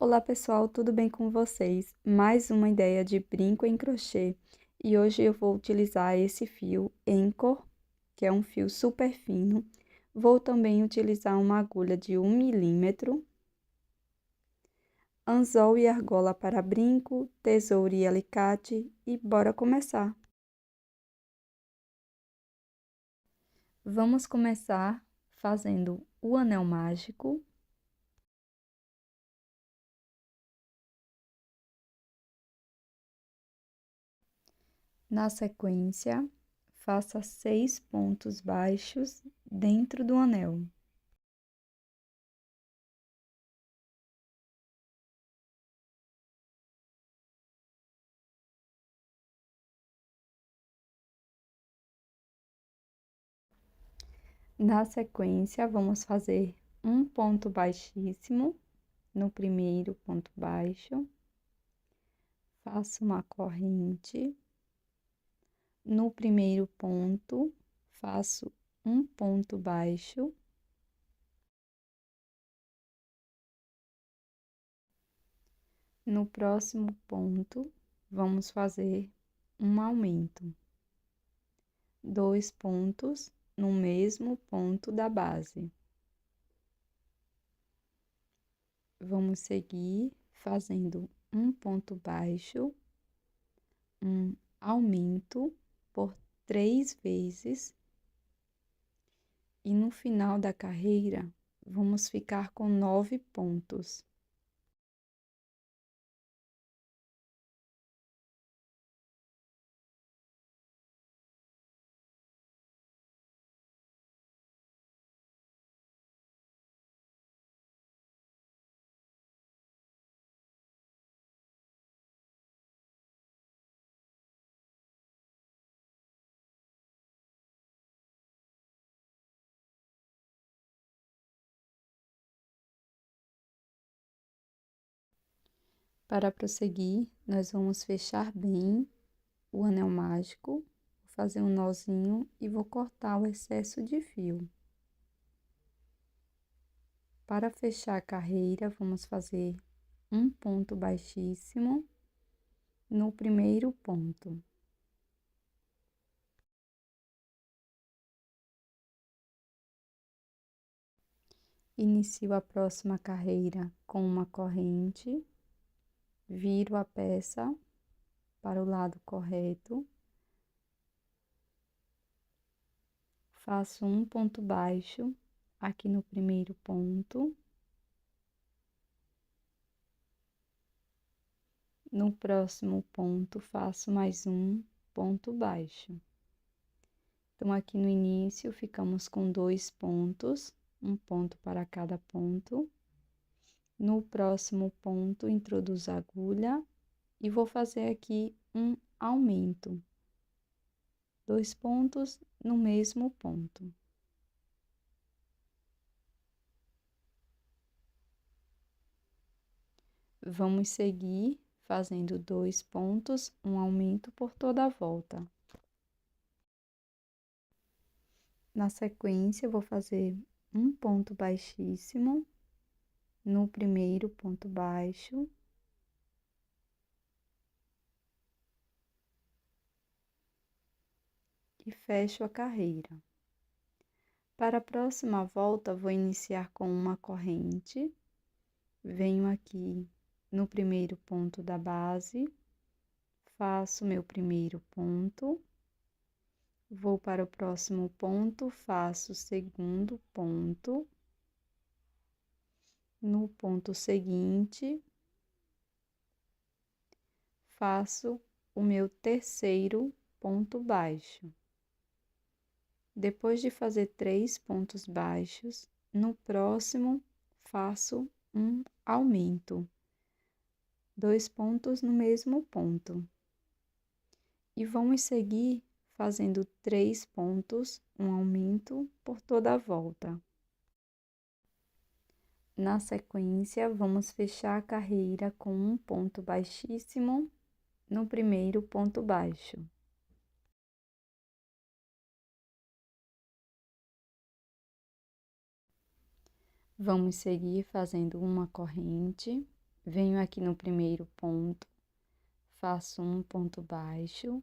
Olá pessoal, tudo bem com vocês? Mais uma ideia de brinco em crochê e hoje eu vou utilizar esse fio Encore, que é um fio super fino. Vou também utilizar uma agulha de 1 milímetro, anzol e argola para brinco, tesoura e alicate e bora começar! Vamos começar fazendo o anel mágico. Na sequência, faça 6 pontos baixos dentro do anel. Na sequência, vamos fazer um ponto baixíssimo no primeiro ponto baixo. Faço uma corrente. No primeiro ponto, faço um ponto baixo. No próximo ponto, vamos fazer um aumento. 2 pontos no mesmo ponto da base. Vamos seguir fazendo um ponto baixo, um aumento por 3 vezes. E no final da carreira, vamos ficar com 9 pontos. Para prosseguir, nós vamos fechar bem o anel mágico, vou fazer um nozinho e vou cortar o excesso de fio. Para fechar a carreira, vamos fazer um ponto baixíssimo no primeiro ponto. Inicio a próxima carreira com uma corrente, viro a peça para o lado correto, faço um ponto baixo aqui no primeiro ponto, no próximo ponto faço mais um ponto baixo. Então, aqui no início ficamos com 2 pontos, um ponto para cada ponto. No próximo ponto, introduzo a agulha e vou fazer aqui um aumento. 2 pontos no mesmo ponto. Vamos seguir fazendo 2 pontos, um aumento por toda a volta. Na sequência, eu vou fazer um ponto baixíssimo no primeiro ponto baixo. E fecho a carreira. Para a próxima volta, vou iniciar com uma corrente. Venho aqui no primeiro ponto da base, faço meu primeiro ponto, vou para o próximo ponto, faço o segundo ponto, no ponto seguinte, faço o meu terceiro ponto baixo. Depois de fazer 3 pontos baixos, no próximo faço um aumento. 2 pontos no mesmo ponto. E vamos seguir fazendo 3 pontos, um aumento por toda a volta. Na sequência, vamos fechar a carreira com um ponto baixíssimo no primeiro ponto baixo. Vamos seguir fazendo uma corrente, Venho aqui no primeiro ponto, faço um ponto baixo.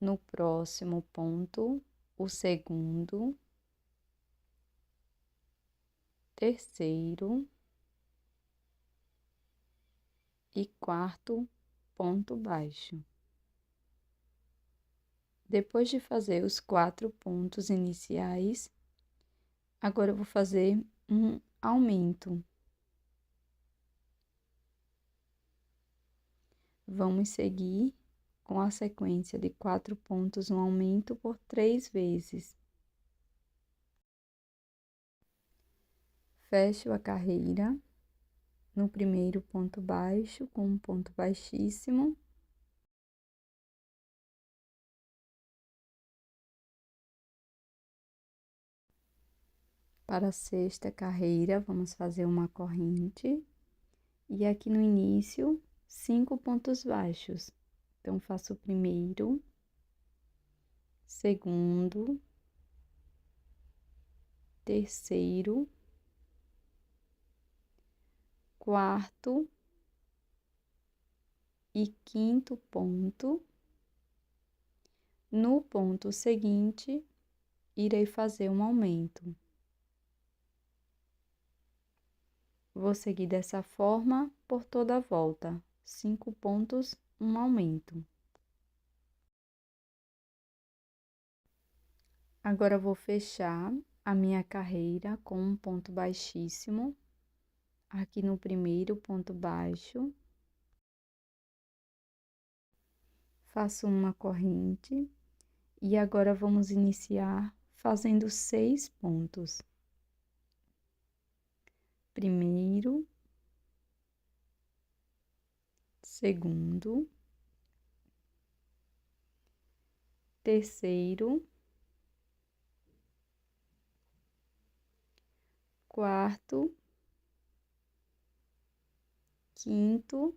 No próximo ponto, o segundo, terceiro e quarto ponto baixo. Depois de fazer os 4 pontos iniciais, agora eu vou fazer um aumento. Vamos seguir com a sequência de 4 pontos, um aumento por 3 vezes. Fecho a carreira no primeiro ponto baixo com um ponto baixíssimo. Para a sexta carreira, vamos fazer uma corrente. E aqui no início, 5 pontos baixos. Então, faço o primeiro, segundo, terceiro, quarto e quinto ponto. No ponto seguinte, irei fazer um aumento. Vou seguir dessa forma por toda a volta. 5 pontos, um aumento. Agora, vou fechar a minha carreira com um ponto baixíssimo. Aqui no primeiro ponto baixo. Faço uma corrente. E agora, vamos iniciar fazendo 6 pontos. Primeiro, segundo, terceiro, quarto, quinto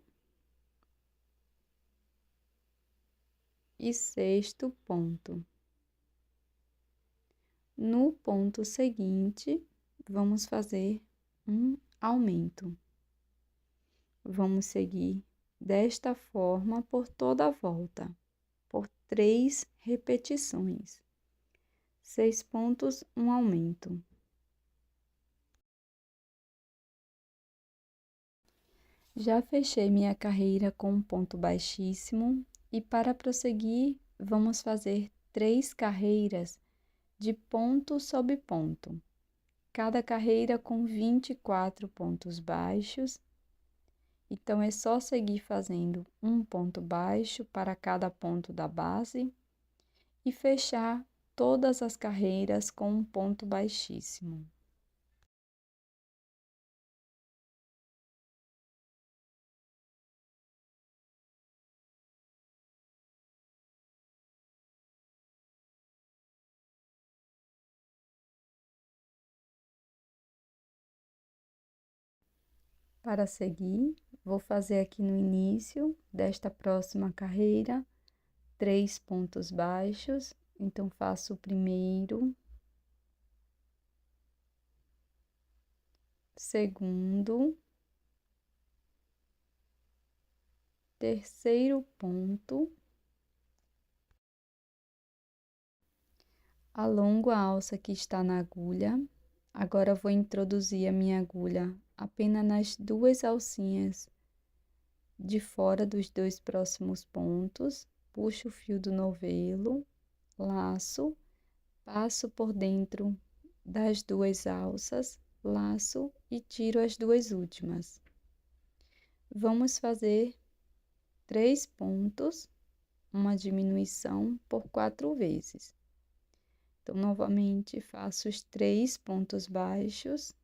e sexto ponto. No ponto seguinte, vamos fazer um aumento. Vamos seguir desta forma por toda a volta, por 3 repetições. 6 pontos, um aumento. Já fechei minha carreira com um ponto baixíssimo e para prosseguir, vamos fazer 3 carreiras de ponto sobre ponto. Cada carreira com 24 pontos baixos. Então, é só seguir fazendo um ponto baixo para cada ponto da base e fechar todas as carreiras com um ponto baixíssimo. Para seguir, vou fazer aqui no início desta próxima carreira 3 pontos baixos. Então, faço o primeiro, segundo, terceiro ponto, alongo a alça que está na agulha. Agora, vou introduzir a minha agulha apenas nas 2 alcinhas de fora dos 2 próximos pontos. Puxo o fio do novelo, laço, passo por dentro das 2 alças, laço e tiro as 2 últimas. Vamos fazer 3 pontos, uma diminuição por 4 vezes. Então, novamente, faço os 3 pontos baixos.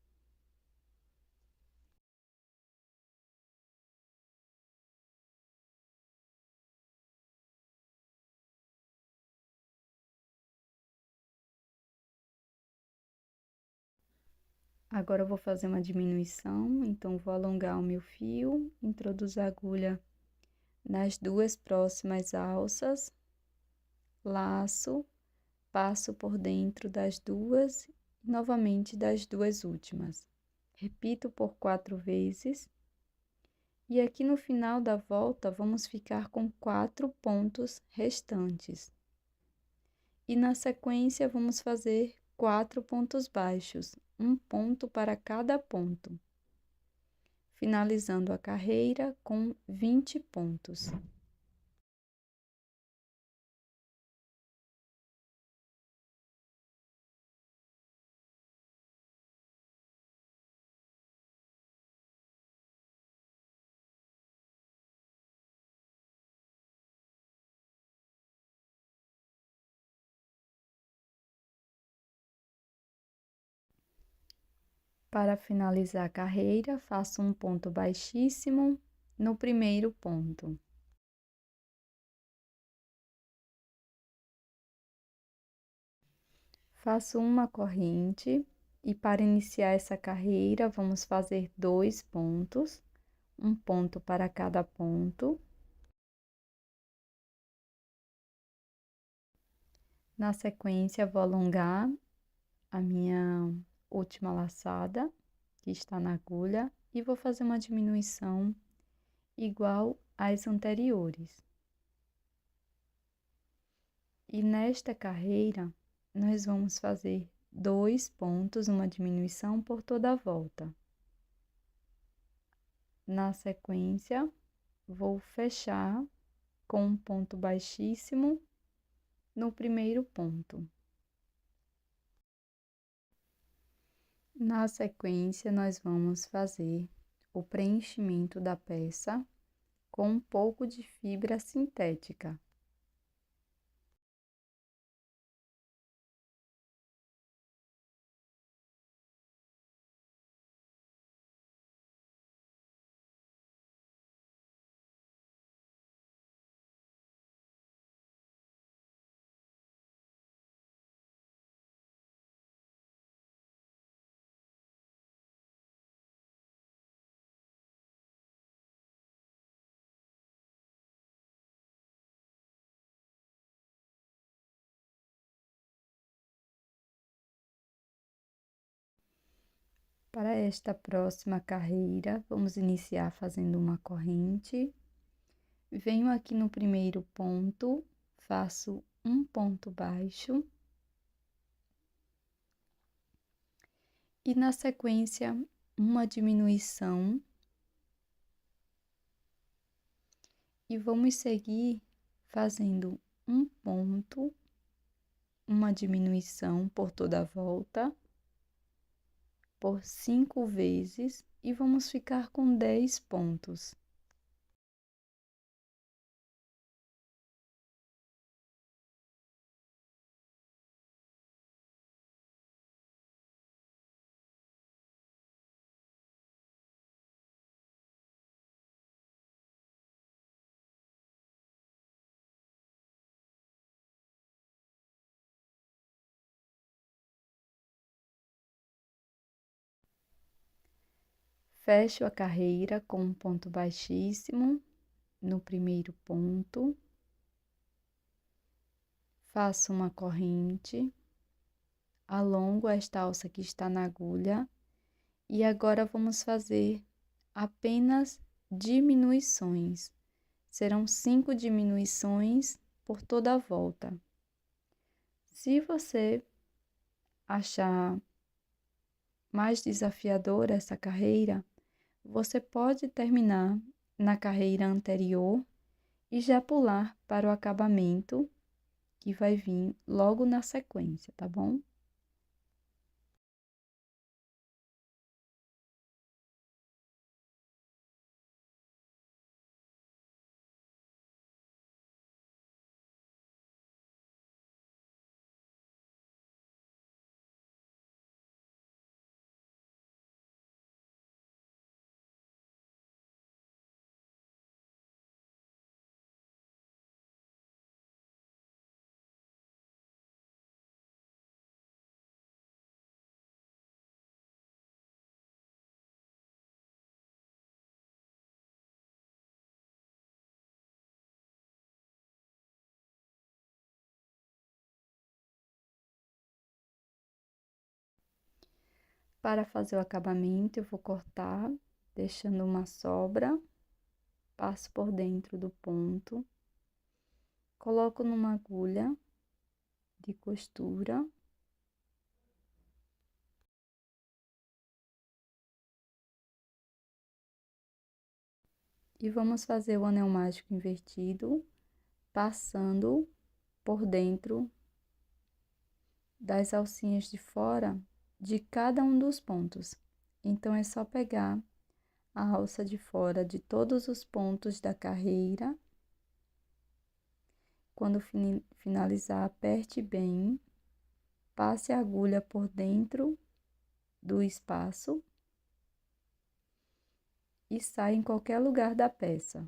Agora, eu vou fazer uma diminuição, então, vou alongar o meu fio, introduzo a agulha nas 2 próximas alças, laço, passo por dentro das 2 e novamente das 2 últimas. Repito por 4 vezes. E aqui no final da volta, vamos ficar com 4 pontos restantes. E na sequência, vamos fazer 4 pontos baixos, um ponto para cada ponto, finalizando a carreira com 20 pontos. Para finalizar a carreira, faço um ponto baixíssimo no primeiro ponto. Faço uma corrente e para iniciar essa carreira, vamos fazer 2 pontos, um ponto para cada ponto. Na sequência, vou alongar a minha última laçada, que está na agulha, e vou fazer uma diminuição igual às anteriores. E nesta carreira, nós vamos fazer 2 pontos, uma diminuição por toda a volta. Na sequência, vou fechar com um ponto baixíssimo no primeiro ponto. Na sequência, nós vamos fazer o preenchimento da peça com um pouco de fibra sintética. Para esta próxima carreira, vamos iniciar fazendo uma corrente. Venho aqui no primeiro ponto, faço um ponto baixo. E na sequência, uma diminuição. E vamos seguir fazendo um ponto, uma diminuição por toda a volta, por 5 vezes, e vamos ficar com 10 pontos. Fecho a carreira com um ponto baixíssimo no primeiro ponto. Faço uma corrente, alongo esta alça que está na agulha e agora vamos fazer apenas diminuições. Serão 5 diminuições por toda a volta. Se você achar mais desafiadora essa carreira, você pode terminar na carreira anterior e já pular para o acabamento, que vai vir logo na sequência, tá bom? Para fazer o acabamento, eu vou cortar, deixando uma sobra, passo por dentro do ponto, coloco numa agulha de costura. E vamos fazer o anel mágico invertido, passando por dentro das alcinhas de fora de cada um dos pontos. Então, é só pegar a alça de fora de todos os pontos da carreira. Quando finalizar, aperte bem, passe a agulha por dentro do espaço e saia em qualquer lugar da peça.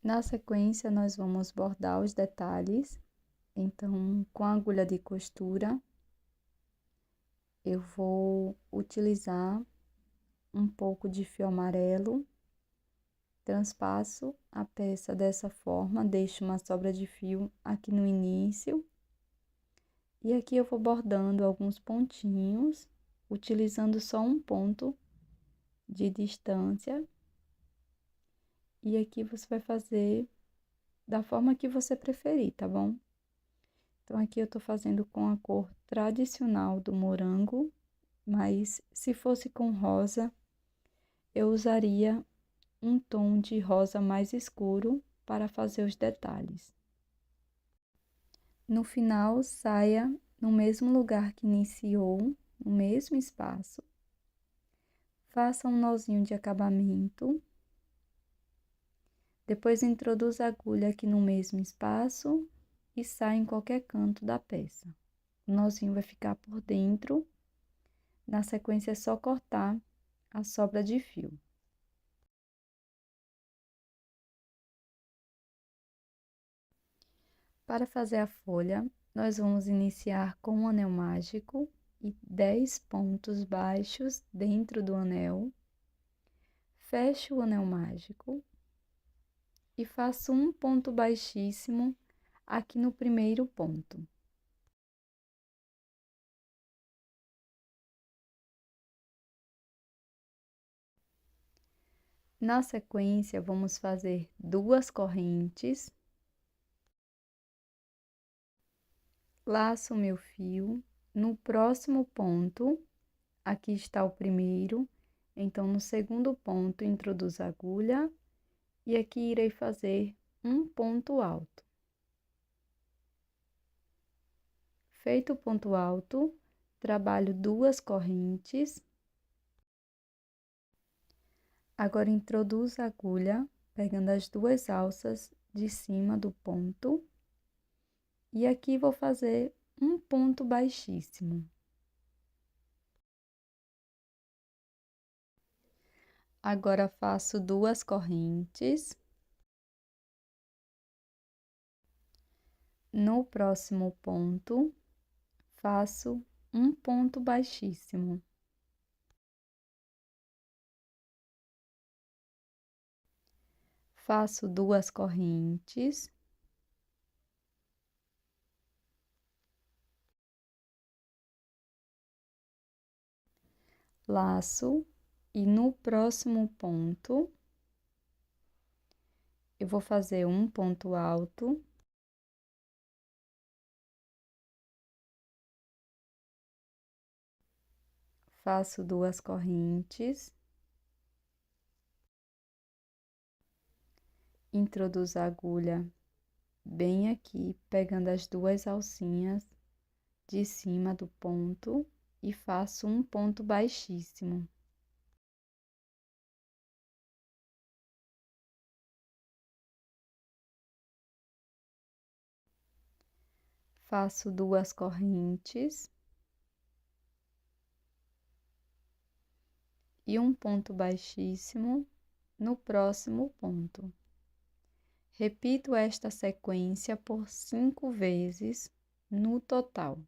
Na sequência, nós vamos bordar os detalhes. Então, com a agulha de costura, eu vou utilizar um pouco de fio amarelo, transpasso a peça dessa forma, deixo uma sobra de fio aqui no início. E aqui eu vou bordando alguns pontinhos, utilizando só um ponto de distância. E aqui você vai fazer da forma que você preferir, tá bom? Então, aqui eu tô fazendo com a cor tradicional do morango, mas se fosse com rosa, eu usaria um tom de rosa mais escuro para fazer os detalhes. No final, saia no mesmo lugar que iniciou, no mesmo espaço. Faça um nozinho de acabamento. Depois, introduza a agulha aqui no mesmo espaço e saia em qualquer canto da peça. O nozinho vai ficar por dentro. Na sequência, é só cortar a sobra de fio. Para fazer a folha, nós vamos iniciar com um anel mágico e 10 pontos baixos dentro do anel. Fecho o anel mágico e faço um ponto baixíssimo aqui no primeiro ponto. Na sequência, vamos fazer 2 correntes. Laço meu fio. No próximo ponto, aqui está o primeiro, então no segundo ponto introduzo a agulha e aqui irei fazer um ponto alto. Feito o ponto alto, trabalho 2 correntes. Agora introduzo a agulha, pegando as 2 alças de cima do ponto. E aqui vou fazer um ponto baixíssimo. Agora faço 2 correntes. No próximo ponto, faço um ponto baixíssimo. Faço 2 correntes. Laço e no próximo ponto, eu vou fazer um ponto alto. Faço 2 correntes. Introduzo a agulha bem aqui, pegando as 2 alcinhas de cima do ponto e faço um ponto baixíssimo. Faço 2 correntes e um ponto baixíssimo no próximo ponto. Repito esta sequência por 5 vezes no total.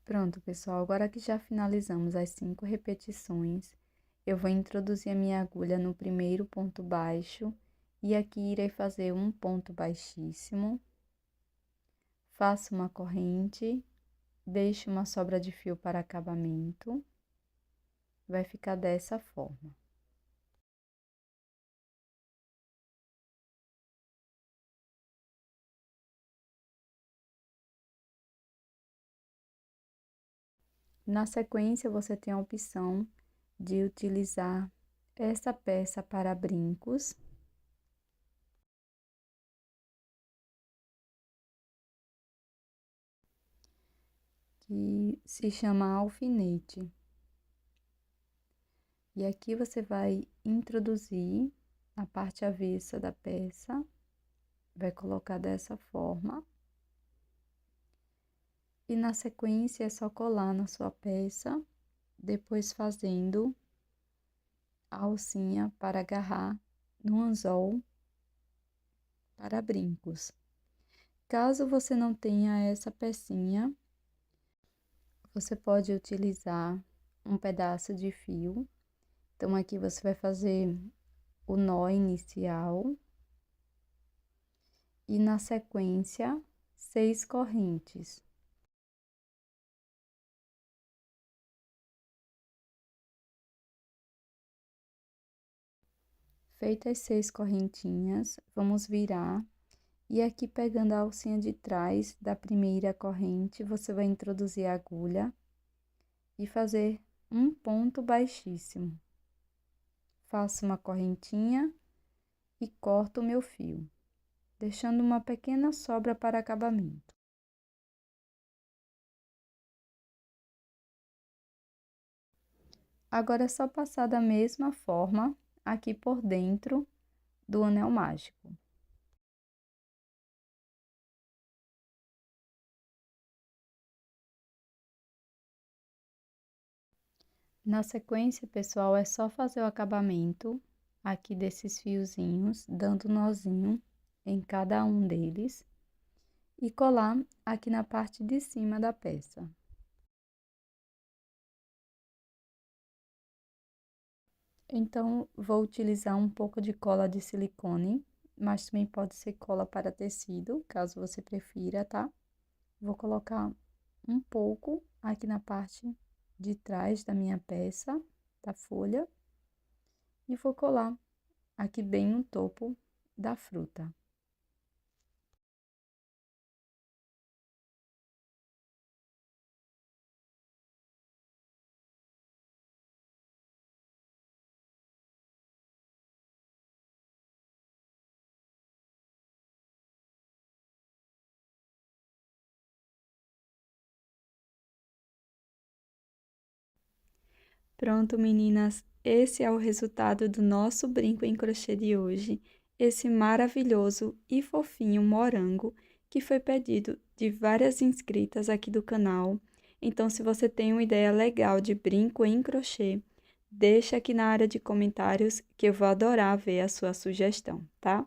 Pronto, pessoal, agora que já finalizamos as 5 repetições, eu vou introduzir a minha agulha no primeiro ponto baixo e aqui irei fazer um ponto baixíssimo, faço uma corrente, deixo uma sobra de fio para acabamento, vai ficar dessa forma. Na sequência, você tem a opção de utilizar essa peça para brincos. Que se chama alfinete. E aqui você vai introduzir a parte avessa da peça, vai colocar dessa forma. E na sequência é só colar na sua peça, depois fazendo a alcinha para agarrar no anzol para brincos. Caso você não tenha essa pecinha, você pode utilizar um pedaço de fio. Então, aqui você vai fazer o nó inicial e na sequência 6 correntes. Feitas 6 correntinhas, vamos virar e aqui pegando a alcinha de trás da primeira corrente, você vai introduzir a agulha e fazer um ponto baixíssimo. Faço uma correntinha e corto o meu fio, deixando uma pequena sobra para acabamento. Agora é só passar da mesma forma aqui por dentro do anel mágico. Na sequência, pessoal, é só fazer o acabamento aqui desses fiozinhos, dando nozinho em cada um deles e colar aqui na parte de cima da peça. Então, vou utilizar um pouco de cola de silicone, mas também pode ser cola para tecido, caso você prefira, tá? Vou colocar um pouco aqui na parte de trás da minha peça, da folha, e vou colar aqui bem no topo da fruta. Pronto, meninas, esse é o resultado do nosso brinco em crochê de hoje, esse maravilhoso e fofinho morango que foi pedido de várias inscritas aqui do canal. Então, se você tem uma ideia legal de brinco em crochê, deixa aqui na área de comentários que eu vou adorar ver a sua sugestão, tá?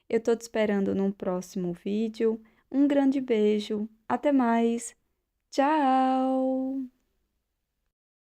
Eu tô te esperando num próximo vídeo. Um grande beijo, até mais, tchau!